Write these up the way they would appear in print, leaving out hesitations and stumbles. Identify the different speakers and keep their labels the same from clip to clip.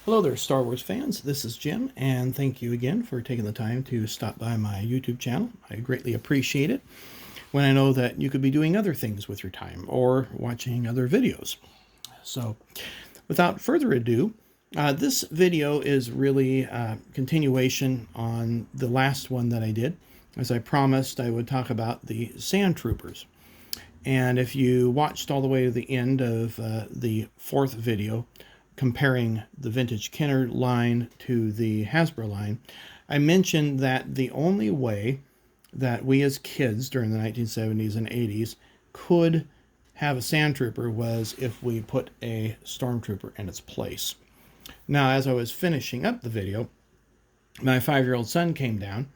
Speaker 1: Hello there, Star Wars fans. This is Jim, and thank you again for taking the time to stop by my YouTube channel. I greatly appreciate it when I know that you could be doing other things with your time or watching other videos. So, without further ado, this video is really a continuation on the last one that I did. As I promised, I would talk about the Sandtroopers. And if you watched all the way to the end of the fourth video, comparing the vintage Kenner line to the Hasbro line, I mentioned that the only way that we as kids during the 1970s and 80s could have a Sandtrooper was if we put a Stormtrooper in its place. Now, as I was finishing up the video, my 5-year-old son came down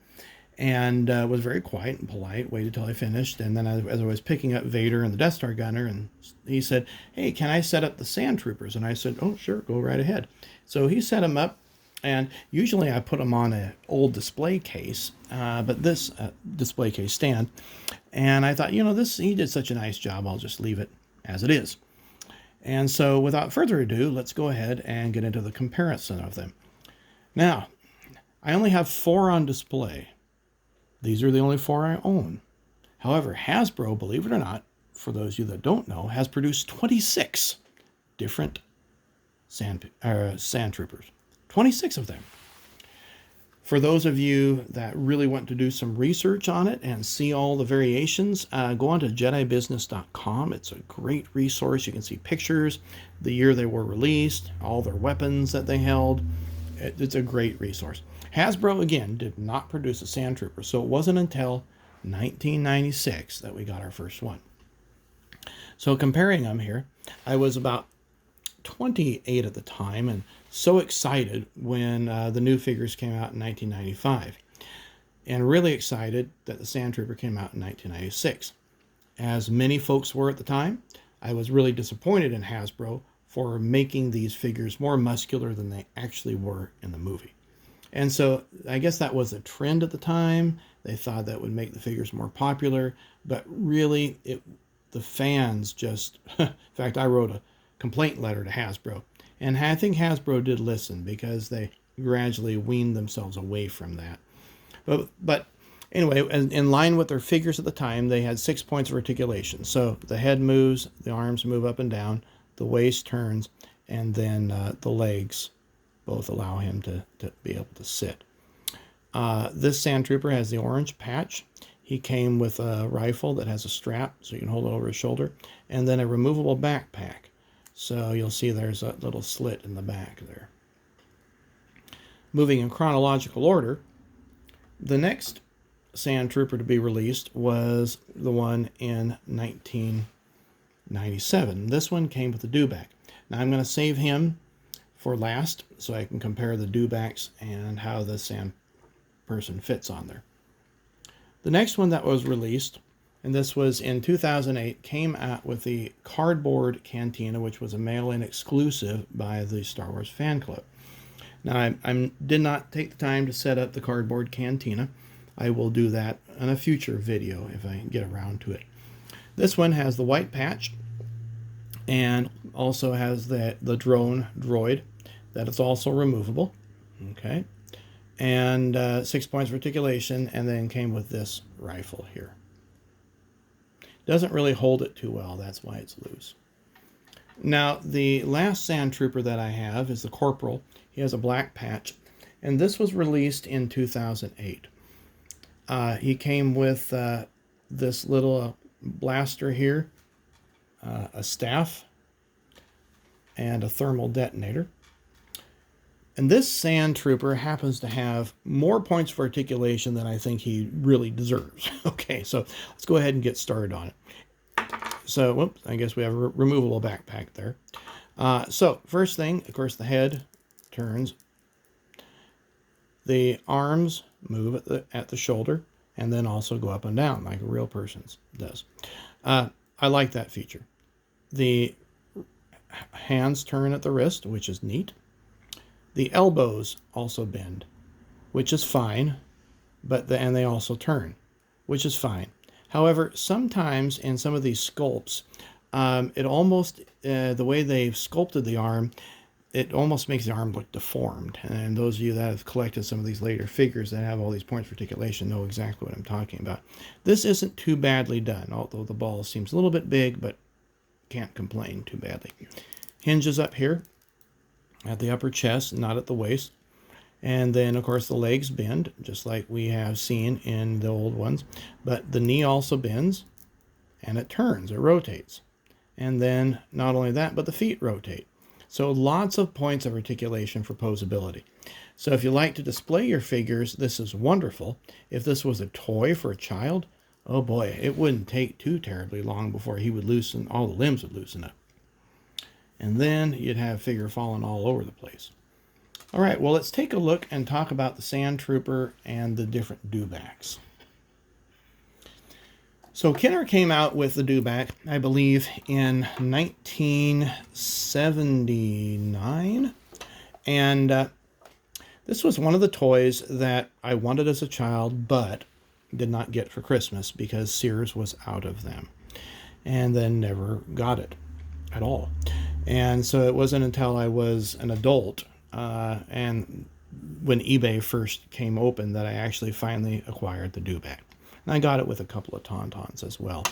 Speaker 1: and was very quiet and polite, waited till I finished, and then as I was picking up Vader and the Death Star gunner, and he said, "Hey, can I set up the Sandtroopers?" And I said, "Oh, sure, go right ahead." So he set them up, and usually I put them on an old display case, but this display case stand, and I thought, he did such a nice job, I'll just leave it as it is. And so without further ado, let's go ahead and get into the comparison of them. Now, I only have 4 on display. These are the only 4 I own. However, Hasbro, believe it or not, for those of you that don't know, has produced 26 different Sandtroopers. 26 of them. For those of you that really want to do some research on it and see all the variations, go on to JediBusiness.com. It's a great resource. You can see pictures, the year they were released, all their weapons that they held. It's a great resource. Hasbro, again, did not produce a Sandtrooper, so it wasn't until 1996 that we got our first one. So comparing them here, I was about 28 at the time and so excited when the new figures came out in 1995. And really excited that the Sandtrooper came out in 1996. As many folks were at the time, I was really disappointed in Hasbro for making these figures more muscular than they actually were in the movie. And so I guess that was a trend at the time. They thought that would make the figures more popular, but really the fans just, in fact, I wrote a complaint letter to Hasbro, and I think Hasbro did listen because they gradually weaned themselves away from that. But anyway, in line with their figures at the time, they had 6 points of articulation. So the head moves, the arms move up and down, the waist turns, and then the legs both allow him to be able to sit. This Sandtrooper has the orange patch. He came with a rifle that has a strap so you can hold it over his shoulder, and then a removable backpack. So you'll see there's a little slit in the back there. Moving in chronological order, the next Sandtrooper to be released was the one in 1997. This one came with the Dewback. Now I'm going to save him for last so I can compare the Dewbacks and how the Sand person fits on there. The next one that was released, and this was in 2008, came out with the cardboard Cantina, which was a mail-in exclusive by the Star Wars fan club. Now, I did not take the time to set up the cardboard Cantina. I will do that in a future video if I get around to it. This one has the white patch and also has the drone droid that is also removable. Okay. And 6 points of articulation, and then came with this rifle here. Doesn't really hold it too well, that's why it's loose. Now, the last Sandtrooper that I have is the Corporal. He has a black patch, and this was released in 2008. He came with this little blaster here, a staff, and a thermal detonator. And this Sandtrooper happens to have more points of articulation than I think he really deserves. Okay, so let's go ahead and get started on it. So, whoops, I guess we have a removable backpack there. So, first thing, of course, the head turns. The arms move at the shoulder and then also go up and down like a real person's does. I like that feature. The hands turn at the wrist, which is neat. The elbows also bend, which is fine, and they also turn, which is fine. However, sometimes in some of these sculpts, it almost, the way they've sculpted the arm, it almost makes the arm look deformed. And those of you that have collected some of these later figures that have all these points of articulation know exactly what I'm talking about. This isn't too badly done, although the ball seems a little bit big, but can't complain too badly. Hinges up here at the upper chest, not at the waist. And then, of course, the legs bend, just like we have seen in the old ones. But the knee also bends, and it turns, it rotates. And then, not only that, but the feet rotate. So lots of points of articulation for posability. So if you like to display your figures, this is wonderful. If this was a toy for a child, oh boy, it wouldn't take too terribly long before he would loosen, all the limbs would loosen up. And then you'd have figure falling all over the place. All right, well, let's take a look and talk about the Sandtrooper and the different Dewbacks. So Kenner came out with the Deback, I believe, in 1979. And this was one of the toys that I wanted as a child, but did not get for Christmas because Sears was out of them. And then never got it at all. And so it wasn't until I was an adult and when eBay first came open that I actually finally acquired the Deback. And I got it with a couple of Tauntauns as well.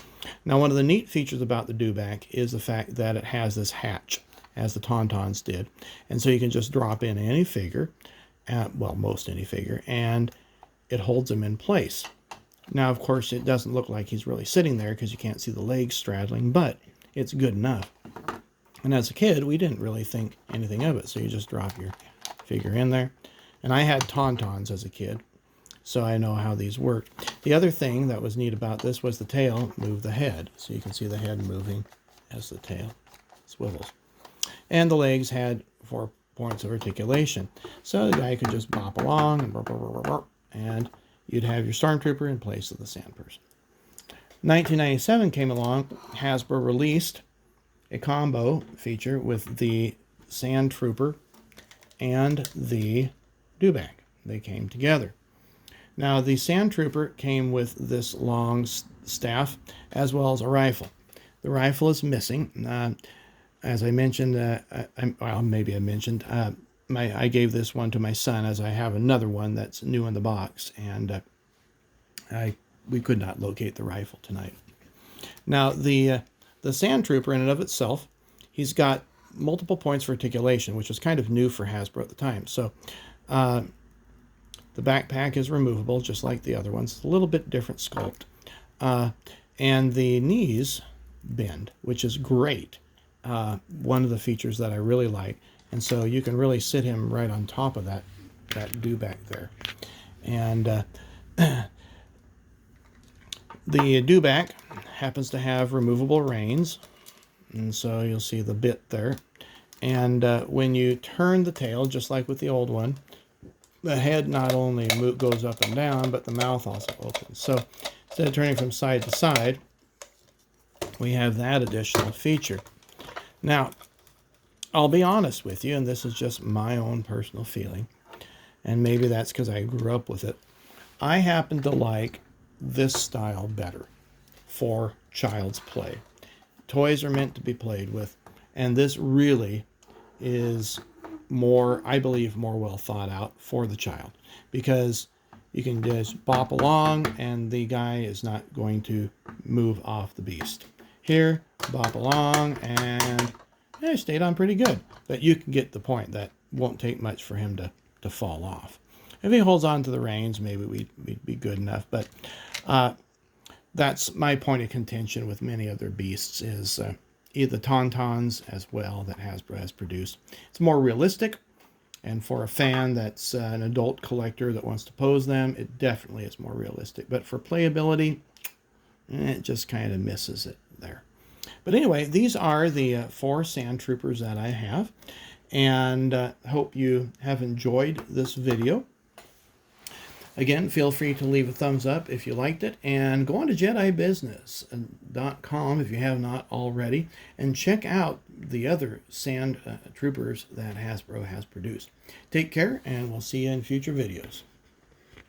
Speaker 1: Now, one of the neat features about the Deback is the fact that it has this hatch, as the Tauntauns did. And so you can just drop in any figure, well, most any figure, and it holds them in place. Now, of course, it doesn't look like he's really sitting there because you can't see the legs straddling, but it's good enough. And as a kid, we didn't really think anything of it, so you just drop your figure in there. And I had Tauntauns as a kid, so I know how these work. The other thing that was neat about this was the tail moved the head. So you can see the head moving as the tail swivels. And the legs had 4 points of articulation. So the guy could just bop along and burp, burp, burp, burp, and you'd have your Stormtrooper in place of the Sand Person. 1997 came along. Hasbro released a combo feature with the Sandtrooper and the Deback. They came together. Now, the Sandtrooper came with this long staff as well as a rifle. The rifle is missing. As I mentioned, well, maybe I mentioned, I gave this one to my son as I have another one that's new in the box, and we could not locate the rifle tonight. Now, the Sandtrooper in and of itself, he's got multiple points for articulation, which was kind of new for Hasbro at the time. So, the backpack is removable, just like the other ones. It's a little bit different sculpt. And the knees bend, which is great. One of the features that I really like. And so you can really sit him right on top of that Deback there. And the Deback happens to have removable reins. And so you'll see the bit there. And when you turn the tail, just like with the old one, the head not only goes up and down, but the mouth also opens. So instead of turning from side to side, we have that additional feature. Now, I'll be honest with you, and this is just my own personal feeling, and maybe that's because I grew up with it. I happen to like this style better for child's play. Toys are meant to be played with, and this really is more, I believe, more well thought out for the child, because you can just bop along and the guy is not going to move off the beast. Here, bop along and it stayed on pretty good, but you can get the point that won't take much for him to fall off. If he holds on to the reins, maybe we'd be good enough, but that's my point of contention with many other beasts is the Tauntauns as well that Hasbro has produced. It's more realistic, and for a fan that's an adult collector that wants to pose them, it definitely is more realistic. But for playability, it just kind of misses it there. But anyway, these are the 4 Sandtroopers that I have, and hope you have enjoyed this video. Again, feel free to leave a thumbs up if you liked it, and go on to JediBusiness.com if you have not already, and check out the other Sandtroopers that Hasbro has produced. Take care, and we'll see you in future videos.